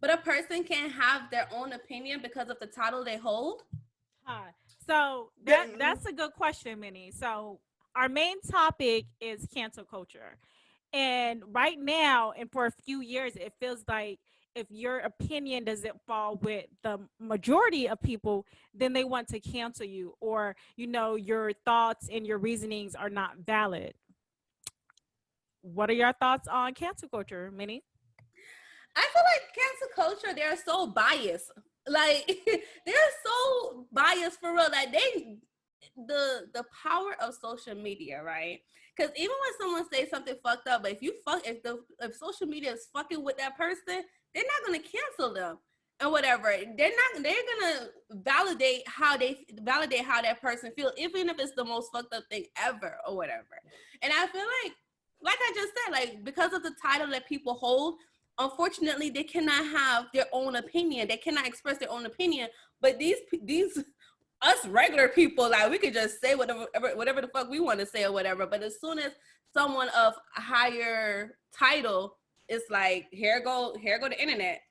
But a person can have their own opinion because of the title they hold. Huh. So Then, that's a good question, Minnie. So our main topic is cancel culture. And right now, and for a few years, it feels like if your opinion doesn't fall with the majority of people, then they want to cancel you, or your thoughts and your reasonings are not valid. What are your thoughts on cancel culture, Minnie? I feel like cancel culture, they're so biased. Like they're so biased for real. Like the power of social media, right? Because even when someone says something fucked up, but if social media is fucking with that person, they're not gonna cancel them and whatever. They're gonna validate how that person feels, even if it's the most fucked up thing ever or whatever. And I feel like I just said, like because of the title that people hold, unfortunately they cannot have their own opinion. They cannot express their own opinion. But these us regular people, like we could just say whatever the fuck we want to say or whatever. But as soon as someone of a higher title, it's like here go the internet.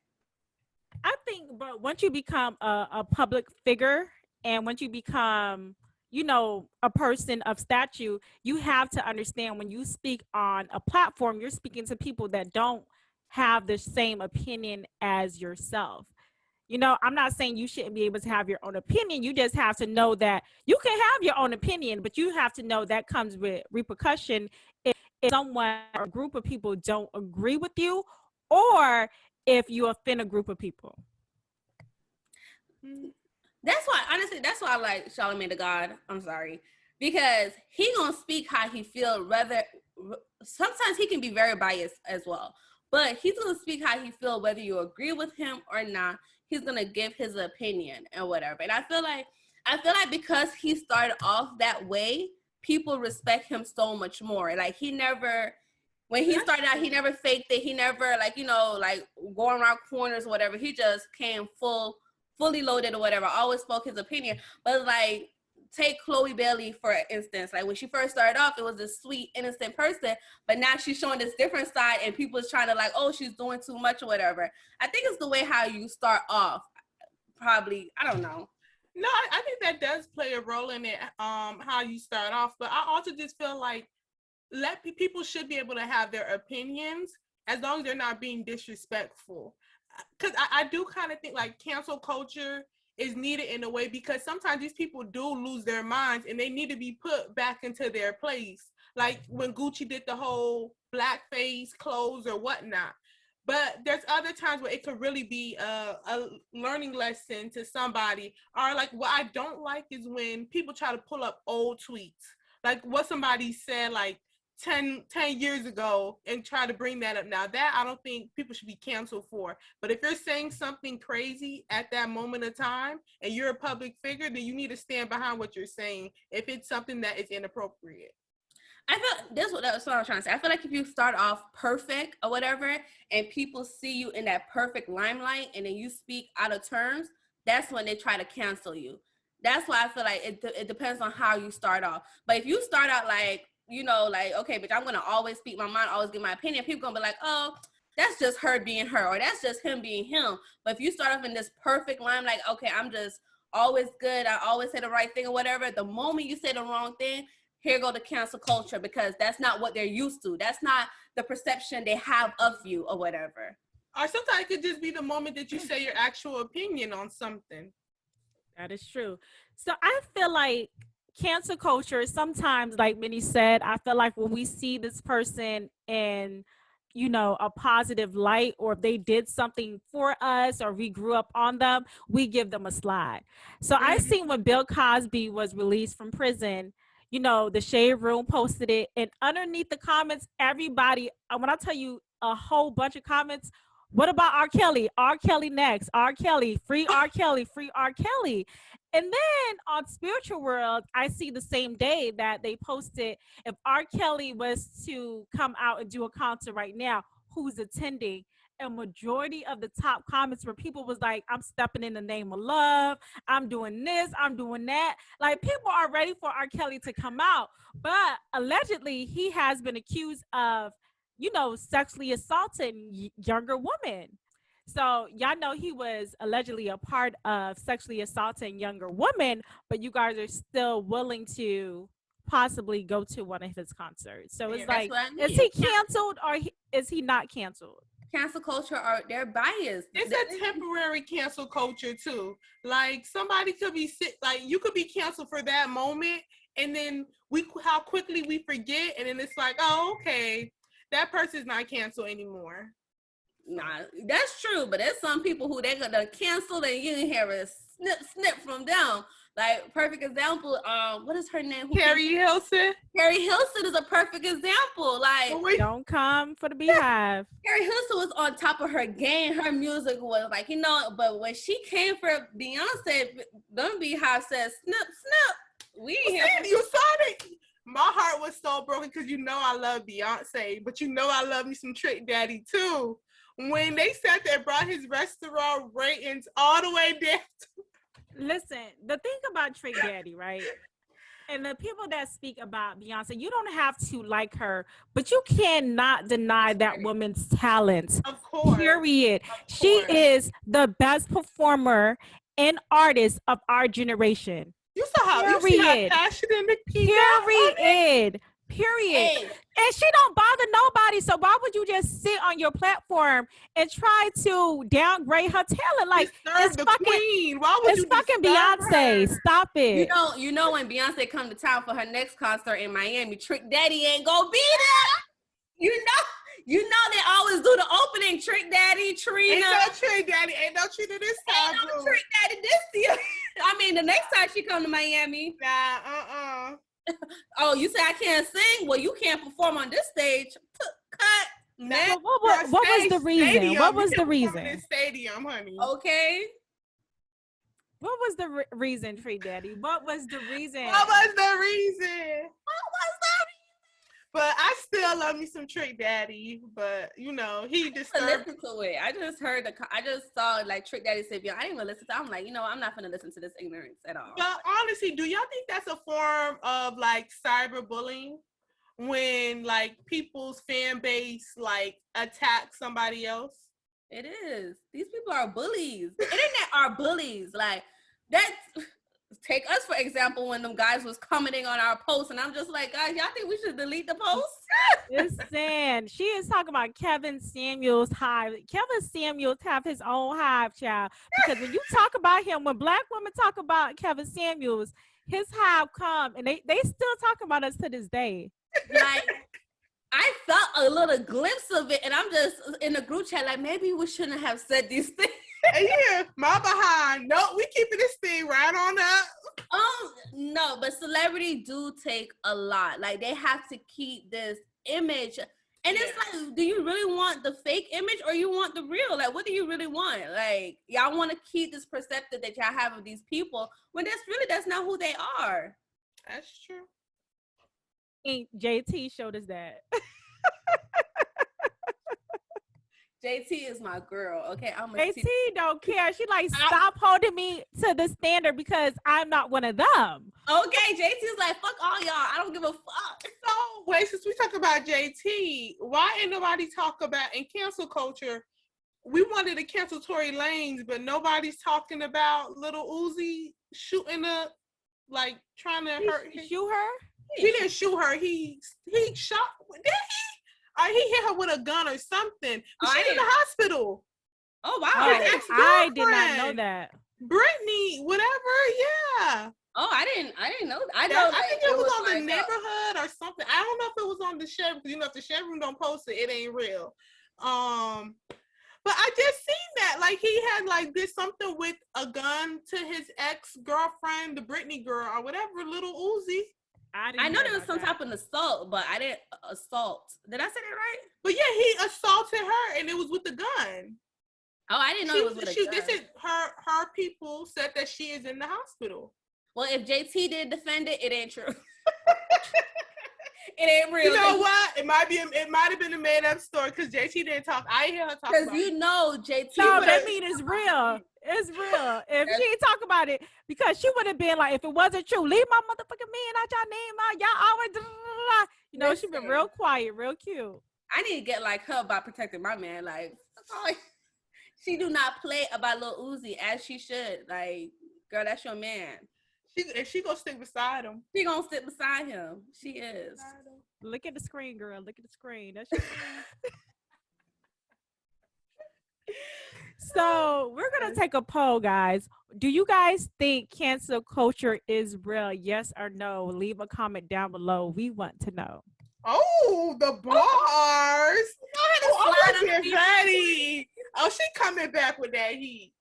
I think, but once you become a public figure, and once you become, a person of stature, you have to understand when you speak on a platform, you're speaking to people that don't have the same opinion as yourself. I'm not saying you shouldn't be able to have your own opinion. You just have to know that you can have your own opinion, but you have to know that comes with repercussion if someone or a group of people don't agree with you, or if you offend a group of people. That's why, honestly, that's why I like Charlamagne the God. I'm sorry, because he gonna speak how he feel. Rather, sometimes he can be very biased as well, but he's gonna speak how he feel, whether you agree with him or not. He's gonna give his opinion and whatever. And I feel like because he started off that way, people respect him so much more. Like he never. When he started out, he never faked it. He never like going around corners or whatever. He just came fully loaded or whatever. Always spoke his opinion. But like take Chloe Bailey for instance. Like when she first started off, it was this sweet, innocent person, but now she's showing this different side, and people is trying to like, oh, she's doing too much or whatever. I think it's the way how you start off. Probably, I don't know. no, I think that does play a role in it. How you start off, but I also just feel like people should be able to have their opinions as long as they're not being disrespectful. Because I do kind of think like cancel culture is needed in a way, because sometimes these people do lose their minds and they need to be put back into their place. Like when Gucci did the whole blackface clothes or whatnot. But there's other times where it could really be a learning lesson to somebody. Or like what I don't like is when people try to pull up old tweets. Like what somebody said like 10 years ago and try to bring that up now. That I don't think people should be canceled for. But if you're saying something crazy at that moment of time and you're a public figure, then you need to stand behind what you're saying if it's something that is inappropriate. I feel that's what I was trying to say. I feel like if you start off perfect or whatever, and people see you in that perfect limelight, and then you speak out of terms, that's when they try to cancel you. That's why I feel like it depends on how you start off. But if you start out like like okay, but I'm gonna always speak my mind, always give my opinion, people gonna be like, oh, that's just her being her, or that's just him being him. But if you start off in this perfect line, like okay, I'm just always good, I always say the right thing or whatever. The moment you say the wrong thing, here go the cancel culture, because that's not what they're used to. That's not the perception they have of you or whatever. Or sometimes it could just be the moment that you say your actual opinion on something. That is true. So I feel like cancel culture, sometimes, like Minnie said, I feel like when we see this person in, a positive light, or if they did something for us or we grew up on them, we give them a slide. So I seen when Bill Cosby was released from prison, the Shade Room posted it, and underneath the comments, everybody, when I tell you a whole bunch of comments, what about R. Kelly? R. Kelly next. R. Kelly, free R. Kelly, free R. Kelly. And then on Spiritual World, I see the same day that they posted, if R. Kelly was to come out and do a concert right now, who's attending? A majority of the top comments where people was like, I'm stepping in the name of love. I'm doing this. I'm doing that. Like people are ready for R. Kelly to come out. But allegedly, he has been accused of, sexually assaulting younger women. So y'all know he was allegedly a part of sexually assaulting younger women, but you guys are still willing to possibly go to one of his concerts. So it's Yeah, That's like, what I is mean. he canceled or is he not canceled? Cancel culture are they're biased. It's a temporary cancel culture too. Like somebody could be sick, like you could be canceled for that moment, and then how quickly we forget, and then it's like, oh, okay, that person's not canceled anymore. Nah, that's true, but there's some people who they gonna cancel and you didn't hear a snip from them. Like perfect example, what is her name? Carrie Hilson. Carrie Hilson is a perfect example. Like Don't come for the Beehive. Carrie Hilson was on top of her game. Her music was like, but when she came for Beyonce, them Beehive said snip, snip. We didn't hear. You saw it. My heart was so broken because I love Beyonce, but I love me some Trick Daddy too. When they said they brought his restaurant ratings all the way down. Listen, the thing about Trick Daddy, right? And the people that speak about Beyonce, you don't have to like her, but you cannot deny that woman's talent. Of course. Period. Of She course. is the best performer and artist of our generation. You saw how passionate in the Period. Hey, And she don't bother nobody. So why would you just sit on your platform and try to downgrade her talent? Like it's the fucking queen. Why would it's you fucking disturb Beyonce. her? Stop it. you know when Beyonce come to town for her next concert in Miami, Trick Daddy ain't gonna be there. You know they always do the opening. Trick Daddy, Trina. Ain't no Trick Daddy. Ain't no Trina this time. Ain't no Trick Daddy this year. I mean, the next time she come to Miami. Nah, Oh, you say I can't sing? Well, you can't perform on this stage. Cut. Next. What was the reason? Stadium. What was You the can perform in reason? this stadium, honey. Okay. What was the reason, Trick Daddy? What was the reason? What was the reason? But I still love me some Trick Daddy. But he disturbed. Listen to it. I just saw like Trick Daddy say, I didn't even listen to it. I'm like, I'm not gonna listen to this ignorance at all. But honestly, do y'all think that's a form of like cyberbullying? When like people's fan base like attack somebody else? It is. These people are bullies. The internet are bullies. Like that. Take us for example when them guys was commenting on our posts, and I'm just like, guys, y'all think we should delete the post? Listen, she is talking about Kevin Samuels' hive. Kevin Samuels have his own hive, child. Because when you talk about him, when Black women talk about Kevin Samuels, his hive come, and they still talk about us to this day. Like, I felt a little glimpse of it, and I'm just in the group chat like, maybe we shouldn't have said these things. Yeah, my behind. No, we keeping this thing right on up. No, but celebrity do take a lot. Like they have to keep this image, and it's like, do you really want the fake image or you want the real? Like, what do you really want? Like, y'all want to keep this perception that y'all have of these people when that's not who they are. That's true. And JT showed us that. JT is my girl. Okay, JT don't care. She like, stop holding me to the standard because I'm not one of them. Okay, JT is like, fuck all y'all. I don't give a fuck. So wait, since we talk about JT, why ain't nobody talk about in cancel culture? We wanted to cancel Tory Lanez, but nobody's talking about Little Uzi shooting up, like trying to shoot her. He didn't shoot her. He shot. Did he? Or he hit her with a gun or something. She's in the hospital. Oh, wow. I did not know that. Brittany, whatever, yeah. Oh, I didn't know. I think it was on the neighborhood or something. I don't know if it was on the sheriff, because if the sheriff don't post it, it ain't real. But I just seen that. Like he had did something with a gun to his ex-girlfriend, the Brittany girl, or whatever, Little Uzi. I know there was some type of assault, but I didn't assault. Did I say that right? But yeah, he assaulted her, and it was with the gun. Oh, I didn't know it was with a gun. This is her people said that she is in the hospital. Well, if JT did defend it, it ain't true. It ain't real. You know what? It might have been a made up story because JT didn't talk. I hear her talk about it. Because JT. No, that means it's real. It's real. If she ain't talk about it, because she would have been like, if it wasn't true, leave my motherfucking man out y'all name out. Y'all always, you know, she been real quiet, real cute. I need to get like her by protecting my man. Like, she do not play about Lil Uzi as she should. Like, girl, that's your man. She gonna stick beside him. She gonna sit beside him. She is. Look at the screen, girl. Look at the screen. That's your man. So we're gonna take a poll, guys. Do you guys think cancel culture is real? Yes or no? Leave a comment down below. We want to know. Oh, the bars. Oh, I'm ready. Oh, she coming back with that heat.